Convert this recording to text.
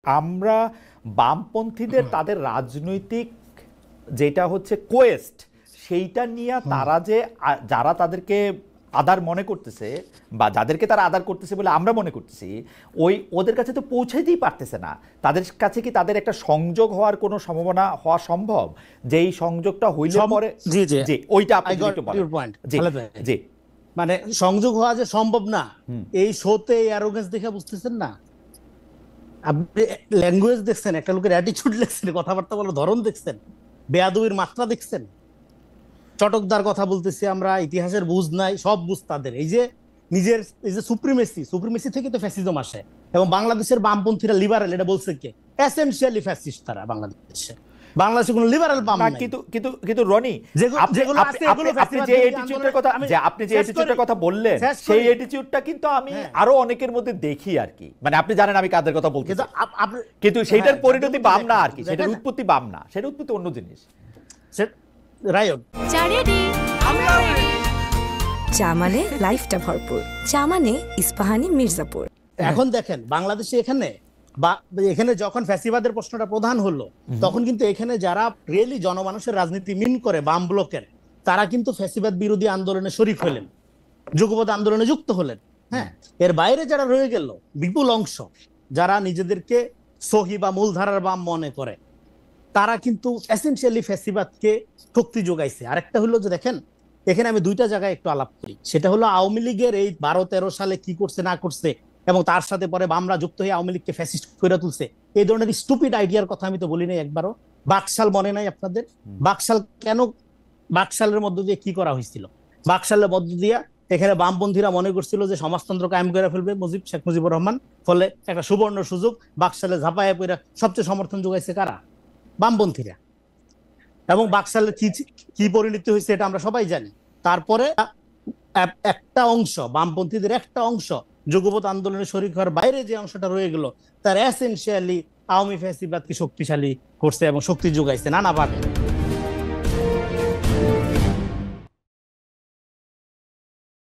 আমরা বামপন্থীদের তাদের রাজনৈতিক যেটা হচ্ছে কোয়েস্ট সেইটা নিয়ে তারা যে যারা তাদেরকে আদার মনে করতেছে বা যাদেরকে তারা আদার করতেছে বলে আমরা মনে করতেছি ওদের কাছে তো পৌঁছাইতেই পারতেছে না। তাদের কাছে কি তাদের একটা সংযোগ হওয়ার কোনো সম্ভাবনা হওয়া সম্ভব? যেই সংযোগটা হইলে পরে জি ওইটা আপনি একটু বলেন। জি মানে সংযোগ হওয়া যে সম্ভব না, এই শোতে অ্যারোগেন্স দেখে বুঝতেছেন না? আপনি ল্যাঙ্গুয়েজ দেখছেন, একটা লোকের অ্যাটিটিউড দেখছেন, কথাবার্তা বলার ধরন দেখছেন, বেয়াদবির মাত্রা দেখছেন। চটকদার কথা বলতেছি আমরা, ইতিহাসের বুঝ নাই, সব বুঝ তাদের। এই যে নিজের এই যে সুপ্রিমেসি থেকে তো ফ্যাসিজম আসে, এবং বাংলাদেশের বামপন্থীরা লিবারেল, এটা বলছে কে? এসেনশিয়ালি ফ্যাসিস্ট তারা। বাংলাদেশে কোনো লিবারেল বাম নাই। কিন্তু রনি, আপনি যে অ্যাটিটিউডের কথা বললেন, সেই অ্যাটিটিউডটা কিন্তু আমি আরো অনেকের মধ্যে দেখি আর কি। মানে আপনি জানেন আমি কাদের কথা বলছি, কিন্তু সেইটার পরিণতি বাম না আর কি, সেটার উৎপত্তি বাম না, সেটার উৎপত্তি অন্য জিনিস। চা মানে লাইফটা ভরপুর, চা মানে ইস্পাহানি মির্জাপুর। এখন দেখেন বাংলাদেশে এখানে যখন ফ্যাসিবাদের প্রশ্নটা প্রধান হলো, তখন কিন্তু এখানে যারা রিয়েলি জনমানুষের রাজনীতি মিন করে বাম ব্লকের, তারা কিন্তু ফ্যাসিবাদ বিরোধী আন্দোলনে শরিক হলেন, যুগপৎ আন্দোলনে যুক্ত হলেন। হ্যাঁ, এর বাইরে যারা রয়ে গেল বিপুল অংশ, যারা নিজেদেরকে সহি বা মূলধারার বাম মনে করে, তারা কিন্তু এসেনশিয়ালি ফ্যাসিবাদকে শক্তি যোগাইছে। আরেকটা হলো যে দেখেন, এখানে আমি দুইটা জায়গায় একটু আলাপ করি। সেটা হলো আওয়ামী লীগের এই 12-13 সালে কি করছে না করছে, এবং তার সাথে পরে বামরা যুক্ত হয়ে আওয়ামী লীগকে ফ্যাসিস্ট করে তুলছে, এই ধরনের স্টুপিড আইডিয়ার কথা আমি তো বলি নাই একবারও। বাকশাল মনে নাই আপনাদের? বাকশালের মধ্য দিয়ে কি করা হয়েছিল? বাকশালের মধ্য দিয়ে এখানে বামপন্থীরা মনে করছিল যে সমাজতন্ত্র কায়েম করে ফেলবে শেখ মুজিবুর রহমান, ফলে একটা সুবর্ণ সুযোগ, বাকশালে ঝাঁপায় পড়ে সবচেয়ে সমর্থন যোগাইছে কারা? বামপন্থীরা। এবং বাকশালের কি পরিণতি হয়েছে এটা আমরা সবাই জানি। তারপরে একটা অংশ, বামপন্থীদের একটা অংশ যুগপৎ আন্দোলনে শরিক হওয়ার বাইরে যে অংশটা রয়ে গেল, তার এসেনশিয়ালি আওয়ামী ফ্যাসিবাদকে শক্তিশালী করছে এবং শক্তি যোগাইছে নানাভাবে।